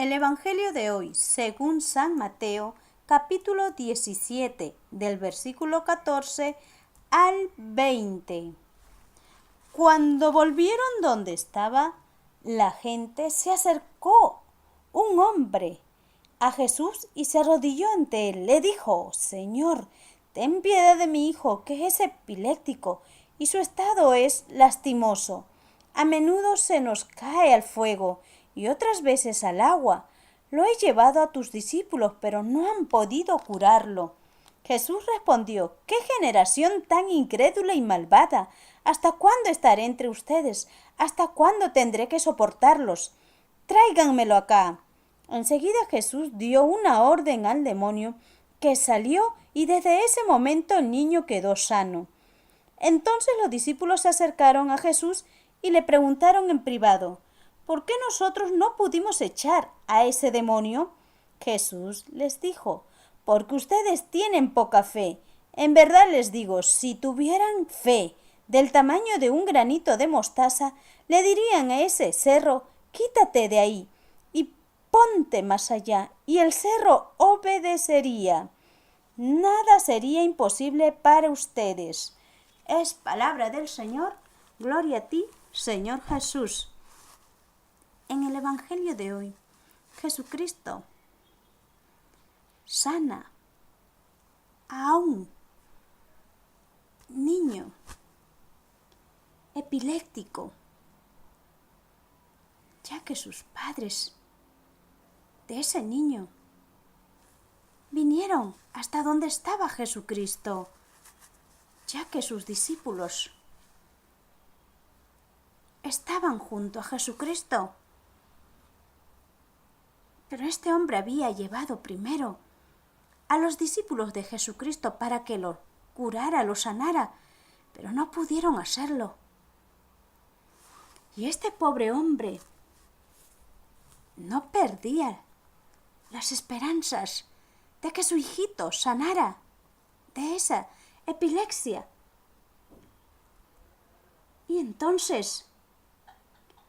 El Evangelio de hoy, según San Mateo, capítulo 17, del versículo 14 al 20. Cuando volvieron donde estaba, la gente se acercó un hombre a Jesús y se arrodilló ante él. Le dijo: Señor, ten piedad de mi hijo, que es epiléptico y su estado es lastimoso. A menudo se nos cae al fuego y otras veces al agua. Lo he llevado a tus discípulos, pero no han podido curarlo. Jesús respondió: ¿Qué generación tan incrédula y malvada? ¿Hasta cuándo estaré entre ustedes? ¿Hasta cuándo tendré que soportarlos? Tráiganmelo acá. Enseguida Jesús dio una orden al demonio, que salió, y desde ese momento el niño quedó sano. Entonces los discípulos se acercaron a Jesús y le preguntaron en privado: ¿por qué nosotros no pudimos echar a ese demonio? Jesús les dijo: porque ustedes tienen poca fe. En verdad les digo, si tuvieran fe del tamaño de un granito de mostaza, le dirían a ese cerro: quítate de ahí y ponte más allá, y el cerro obedecería. Nada sería imposible para ustedes. Es palabra del Señor. Gloria a ti, Señor Jesús. En el Evangelio de hoy, Jesucristo sana a un niño epiléptico, ya que sus padres de ese niño vinieron hasta donde estaba Jesucristo, ya que sus discípulos estaban junto a Jesucristo. Pero este hombre había llevado primero a los discípulos de Jesucristo para que lo curara, lo sanara, pero no pudieron hacerlo. Y este pobre hombre no perdía las esperanzas de que su hijito sanara de esa epilepsia. Y entonces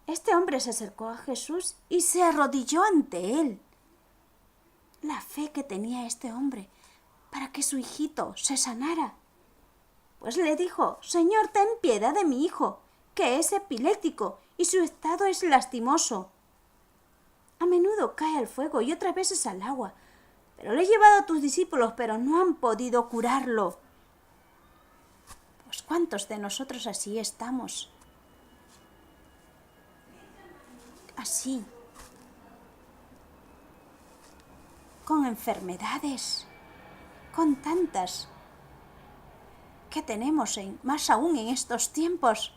este hombre se acercó a Jesús y se arrodilló ante él. La fe que tenía este hombre para que su hijito se sanara. Pues le dijo: Señor, ten piedad de mi hijo, que es epiléptico y su estado es lastimoso. A menudo cae al fuego y otras veces al agua. Pero le he llevado a tus discípulos, pero no han podido curarlo. Pues ¿cuántos de nosotros así estamos? Así, con enfermedades, con tantas que tenemos, más aún en estos tiempos.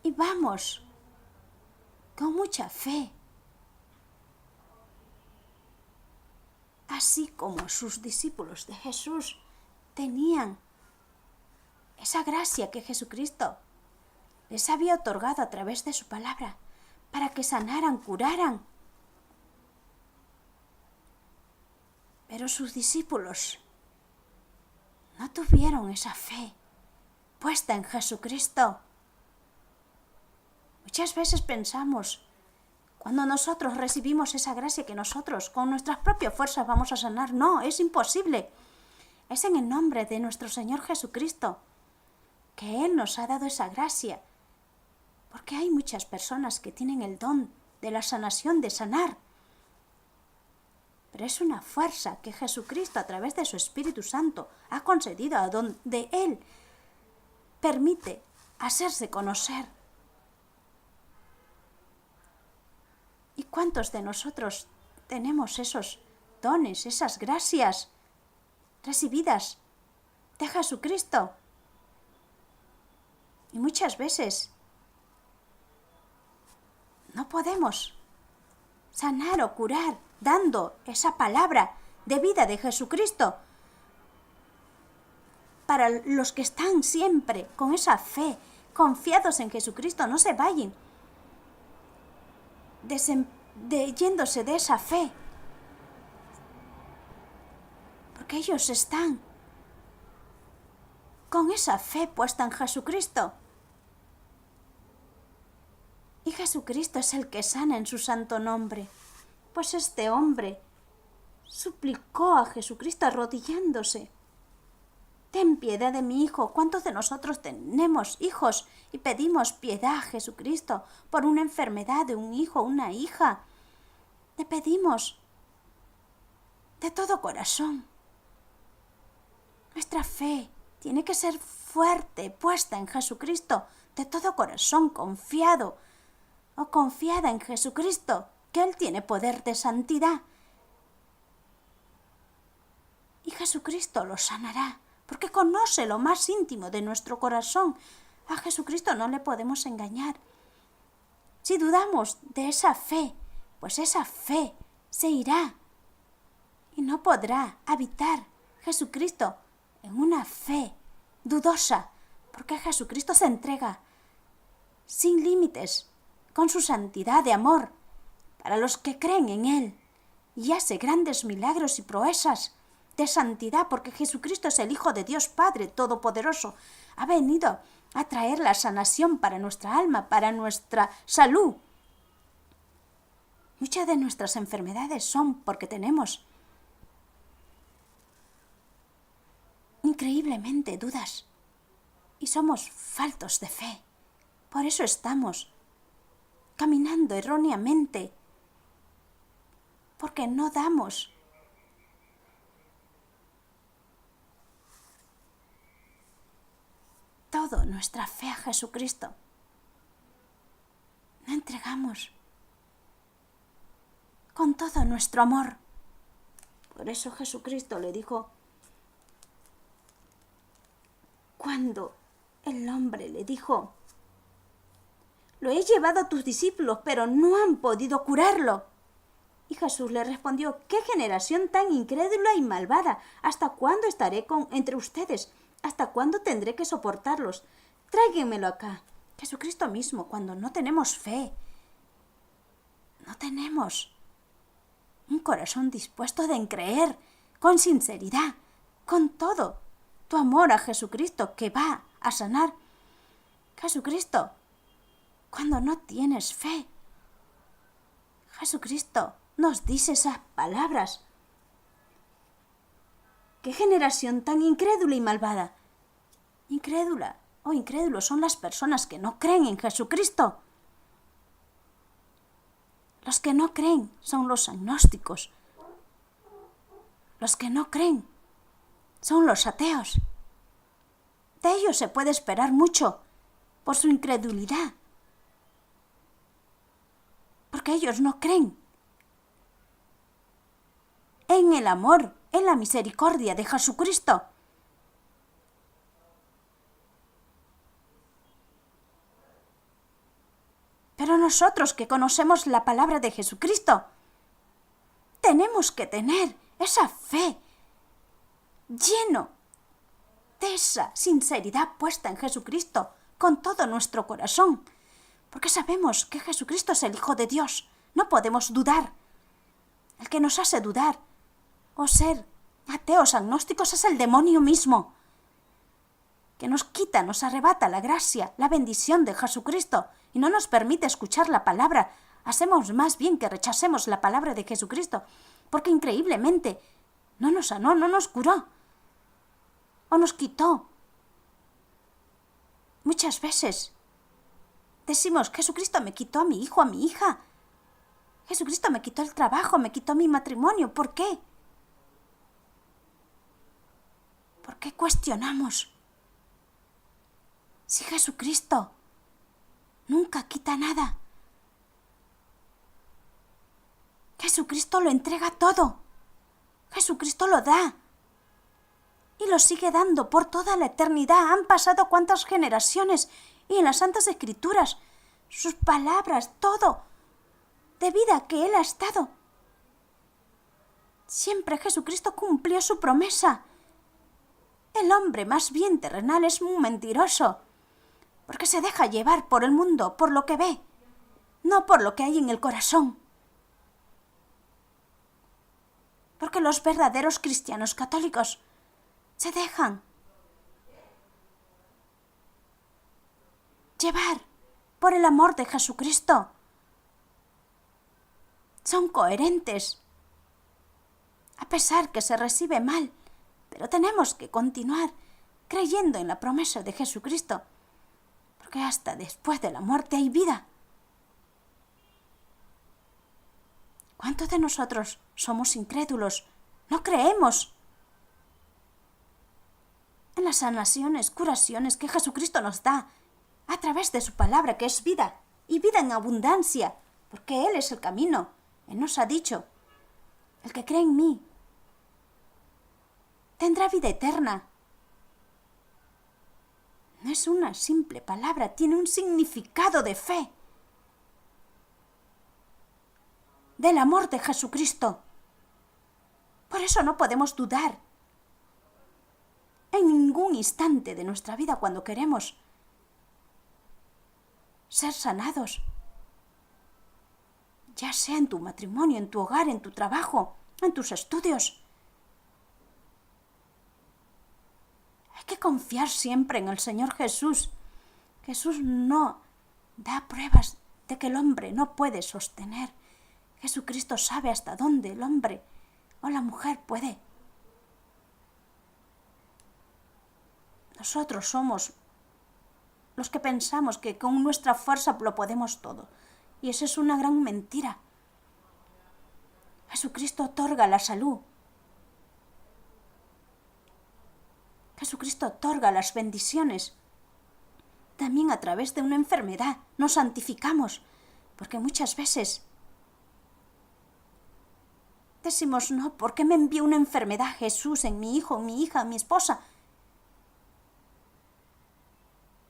Y vamos con mucha fe, así como sus discípulos de Jesús tenían esa gracia que Jesucristo les había otorgado a través de su palabra para que sanaran, curaran. Pero sus discípulos no tuvieron esa fe puesta en Jesucristo. Muchas veces pensamos, cuando nosotros recibimos esa gracia, que nosotros con nuestras propias fuerzas vamos a sanar. No, es imposible. Es en el nombre de nuestro Señor Jesucristo que Él nos ha dado esa gracia. Porque hay muchas personas que tienen el don de la sanación, de sanar. Pero es una fuerza que Jesucristo, a través de su Espíritu Santo, ha concedido, a donde Él permite hacerse conocer. ¿Y cuántos de nosotros tenemos esos dones, esas gracias recibidas de Jesucristo? Y muchas veces no podemos sanar o curar dando esa palabra de vida de Jesucristo. Para los que están siempre con esa fe, confiados en Jesucristo, no se vayan yéndose de esa fe. Porque ellos están con esa fe puesta en Jesucristo. Y Jesucristo es el que sana en su santo nombre. Pues este hombre suplicó a Jesucristo arrodillándose. Ten piedad de mi hijo. ¿Cuántos de nosotros tenemos hijos y pedimos piedad a Jesucristo por una enfermedad de un hijo o una hija? Le pedimos de todo corazón. Nuestra fe tiene que ser fuerte, puesta en Jesucristo, de todo corazón, confiado o confiada en Jesucristo, que Él tiene poder de santidad. Y Jesucristo lo sanará, porque conoce lo más íntimo de nuestro corazón. A Jesucristo no le podemos engañar. Si dudamos de esa fe, pues esa fe se irá y no podrá habitar Jesucristo en una fe dudosa, porque Jesucristo se entrega sin límites, con su santidad de amor, para los que creen en Él, y hace grandes milagros y proezas de santidad, porque Jesucristo es el Hijo de Dios Padre Todopoderoso. Ha venido a traer la sanación para nuestra alma, para nuestra salud. Muchas de nuestras enfermedades son porque tenemos increíblemente dudas y somos faltos de fe. Por eso estamos caminando erróneamente, porque no damos toda nuestra fe a Jesucristo. No entregamos con todo nuestro amor. Por eso Jesucristo le dijo, cuando el hombre le dijo, lo he llevado a tus discípulos, pero no han podido curarlo. Y Jesús le respondió, ¿qué generación tan incrédula y malvada? ¿Hasta cuándo estaré entre ustedes? ¿Hasta cuándo tendré que soportarlos? Tráiganmelo acá. Jesucristo mismo, cuando no tenemos fe, no tenemos un corazón dispuesto de creer, con sinceridad, con todo tu amor a Jesucristo que va a sanar. Jesucristo, cuando no tienes fe, Jesucristo nos dice esas palabras. ¿Qué generación tan incrédula y malvada? Incrédula o incrédulos son las personas que no creen en Jesucristo. Los que no creen son los agnósticos. Los que no creen son los ateos. De ellos se puede esperar mucho por su incredulidad, porque ellos no creen en el amor, en la misericordia de Jesucristo. Pero nosotros que conocemos la palabra de Jesucristo, tenemos que tener esa fe lleno de esa sinceridad puesta en Jesucristo con todo nuestro corazón, porque sabemos que Jesucristo es el Hijo de Dios. No podemos dudar. El que nos hace dudar o ser ateos, agnósticos, es el demonio mismo, que nos quita, nos arrebata la gracia, la bendición de Jesucristo y no nos permite escuchar la palabra. Hacemos más bien que rechacemos la palabra de Jesucristo, porque increíblemente no nos sanó, no nos curó o nos quitó. Muchas veces decimos, Jesucristo me quitó a mi hijo, a mi hija. Jesucristo me quitó el trabajo, me quitó mi matrimonio. ¿Por qué? ¿Por qué cuestionamos? Si Jesucristo nunca quita nada. Jesucristo lo entrega todo. Jesucristo lo da. Y lo sigue dando por toda la eternidad. Han pasado cuántas generaciones y en las Santas Escrituras, sus palabras, todo de vida que Él ha estado. Siempre Jesucristo cumplió su promesa. El hombre más bien terrenal es un mentiroso, porque se deja llevar por el mundo, por lo que ve, no por lo que hay en el corazón. Porque los verdaderos cristianos católicos se dejan llevar por el amor de Jesucristo. son coherentes, a pesar que se recibe mal, pero tenemos que continuar creyendo en la promesa de Jesucristo, porque hasta después de la muerte hay vida. ¿Cuántos de nosotros somos incrédulos? No creemos en las sanaciones, curaciones que Jesucristo nos da a través de su palabra, que es vida, y vida en abundancia, porque Él es el camino. Él nos ha dicho, el que cree en mí tendrá vida eterna. No es una simple palabra, tiene un significado de fe, del amor de Jesucristo. Por eso no podemos dudar en ningún instante de nuestra vida cuando queremos ser sanados, ya sea en tu matrimonio, en tu hogar, en tu trabajo, en tus estudios. Hay que confiar siempre en el Señor Jesús. Jesús no da pruebas de que el hombre no puede sostener. Jesucristo sabe hasta dónde el hombre o la mujer puede. Nosotros somos los que pensamos que con nuestra fuerza lo podemos todo. Y eso es una gran mentira. Jesucristo otorga la salud. Jesucristo otorga las bendiciones. También a través de una enfermedad nos santificamos, porque muchas veces decimos, no, ¿por qué me envió una enfermedad Jesús en mi hijo, en mi hija, en mi esposa?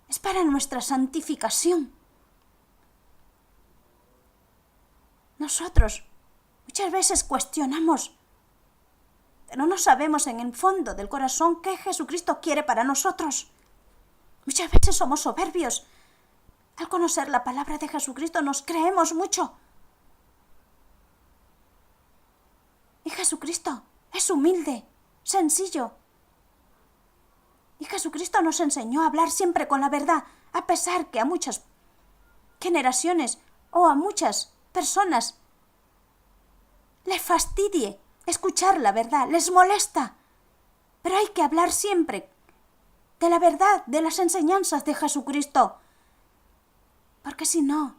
Es para nuestra santificación. Nosotros muchas veces cuestionamos, pero no sabemos en el fondo del corazón qué Jesucristo quiere para nosotros. Muchas veces somos soberbios. Al conocer la palabra de Jesucristo nos creemos mucho. Y Jesucristo es humilde, sencillo. Y Jesucristo nos enseñó a hablar siempre con la verdad, a pesar que a muchas generaciones o a muchas personas les fastidie escuchar la verdad, les molesta. Pero hay que hablar siempre de la verdad, de las enseñanzas de Jesucristo, porque si no,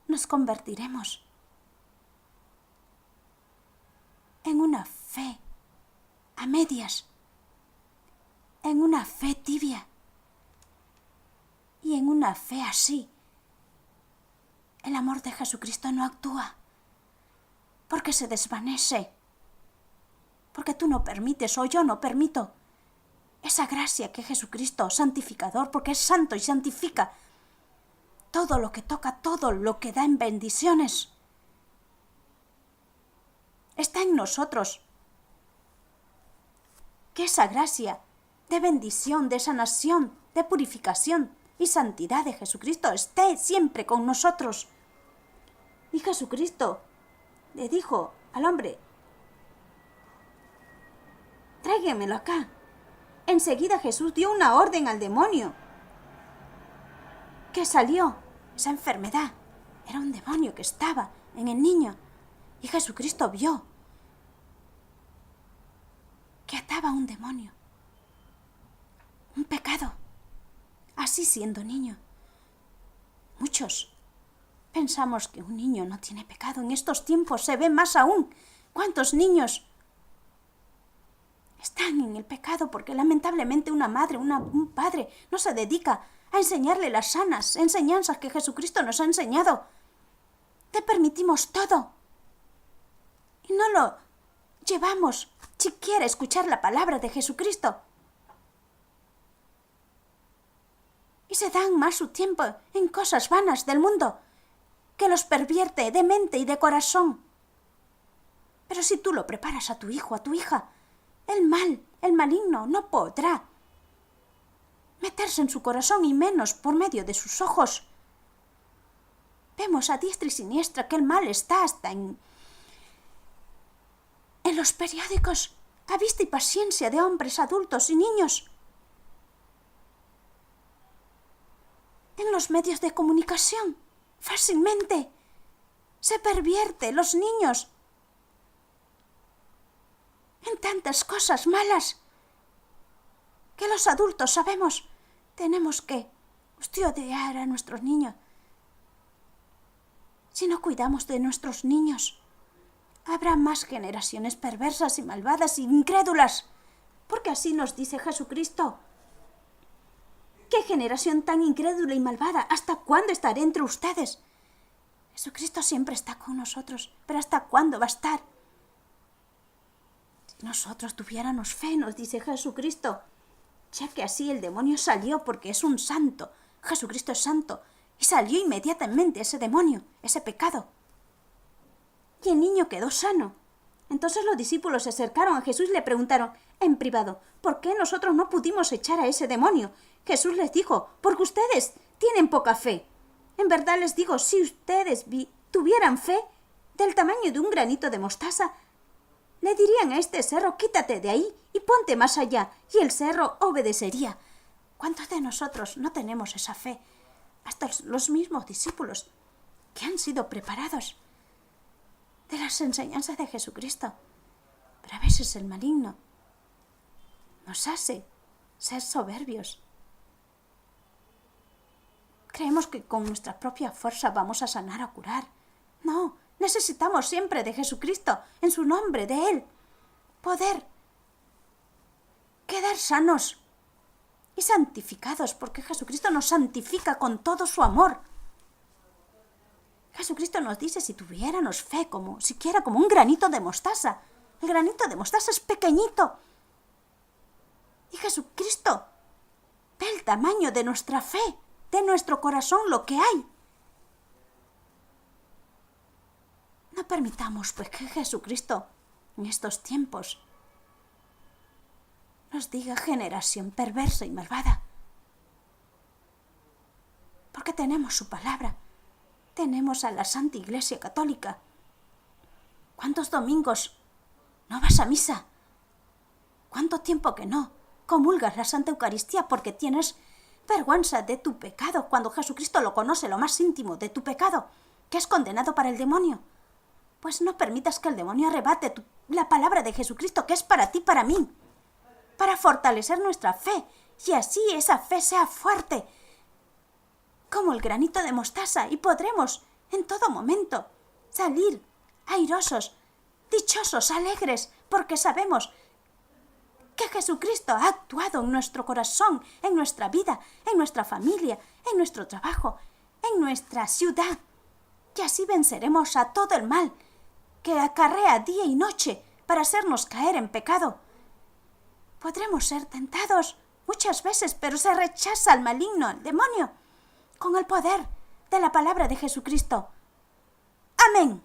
nos convertiremos en una fe a medias, en una fe tibia, y en una fe así el amor de Jesucristo no actúa, porque se desvanece, porque tú no permites o yo no permito esa gracia que Jesucristo, santificador, porque es santo y santifica todo lo que toca, todo lo que da en bendiciones, está en nosotros. Que esa gracia de bendición, de sanación, de purificación y santidad de Jesucristo esté siempre con nosotros. Y Jesucristo le dijo al hombre, tráigamelo acá. Enseguida Jesús dio una orden al demonio, que salió esa enfermedad. Era un demonio que estaba en el niño. Y Jesucristo vio que ataba un demonio, un pecado, así siendo niño. Muchos pensamos que un niño no tiene pecado. En estos tiempos se ve más aún. ¿Cuántos niños están en el pecado? Porque lamentablemente una madre, un padre no se dedica a enseñarle las sanas enseñanzas que Jesucristo nos ha enseñado. Te permitimos todo y no lo llevamos siquiera a escuchar la palabra de Jesucristo. Y se dan más su tiempo en cosas vanas del mundo, que los pervierte de mente y de corazón. Pero si tú lo preparas a tu hijo, a tu hija, el maligno no podrá meterse en su corazón, y menos por medio de sus ojos. Vemos a diestra y siniestra que el mal está hasta en los periódicos, a vista y paciencia de hombres, adultos y niños. En los medios de comunicación, fácilmente se pervierte los niños en tantas cosas malas que los adultos sabemos. Tenemos que custodiar a nuestros niños. Si no cuidamos de nuestros niños, habrá más generaciones perversas y malvadas e incrédulas, porque así nos dice Jesucristo. ¿Qué generación tan incrédula y malvada? ¿Hasta cuándo estaré entre ustedes? Jesucristo siempre está con nosotros, pero ¿hasta cuándo va a estar? Si nosotros tuviéramos fe, nos dice Jesucristo, ya que así el demonio salió porque es un santo. Jesucristo es santo. Y salió inmediatamente ese demonio, ese pecado. Y el niño quedó sano. Entonces los discípulos se acercaron a Jesús y le preguntaron en privado, ¿por qué nosotros no pudimos echar a ese demonio? Jesús les dijo, porque ustedes tienen poca fe. En verdad les digo, si ustedes tuvieran fe del tamaño de un granito de mostaza, le dirían a este cerro, quítate de ahí y ponte más allá, y el cerro obedecería. ¿Cuántos de nosotros no tenemos esa fe? Hasta los mismos discípulos que han sido preparados de las enseñanzas de Jesucristo. Pero a veces el maligno nos hace ser soberbios. Creemos que con nuestra propia fuerza vamos a sanar o curar. No, necesitamos siempre de Jesucristo, en su nombre, de Él, poder quedar sanos y santificados, porque Jesucristo nos santifica con todo su amor. Jesucristo nos dice, si tuviéramos fe, siquiera como un granito de mostaza. El granito de mostaza es pequeñito. Y Jesucristo ve el tamaño de nuestra fe, de nuestro corazón, lo que hay. No permitamos pues que Jesucristo en estos tiempos nos diga generación perversa y malvada. Porque tenemos su palabra. Tenemos a la Santa Iglesia Católica. ¿Cuántos domingos no vas a misa? ¿Cuánto tiempo que no comulgas la Santa Eucaristía porque tienes vergüenza de tu pecado, cuando Jesucristo lo conoce, lo más íntimo de tu pecado, que es condenado para el demonio? Pues no permitas que el demonio arrebate la palabra de Jesucristo, que es para ti, para mí, para fortalecer nuestra fe, y así esa fe sea fuerte, como el granito de mostaza, y podremos en todo momento salir airosos, dichosos, alegres, porque sabemos que Jesucristo ha actuado en nuestro corazón, en nuestra vida, en nuestra familia, en nuestro trabajo, en nuestra ciudad, y así venceremos a todo el mal que acarrea día y noche para hacernos caer en pecado. Podremos ser tentados muchas veces, pero se rechaza al maligno, al demonio, con el poder de la palabra de Jesucristo. Amén.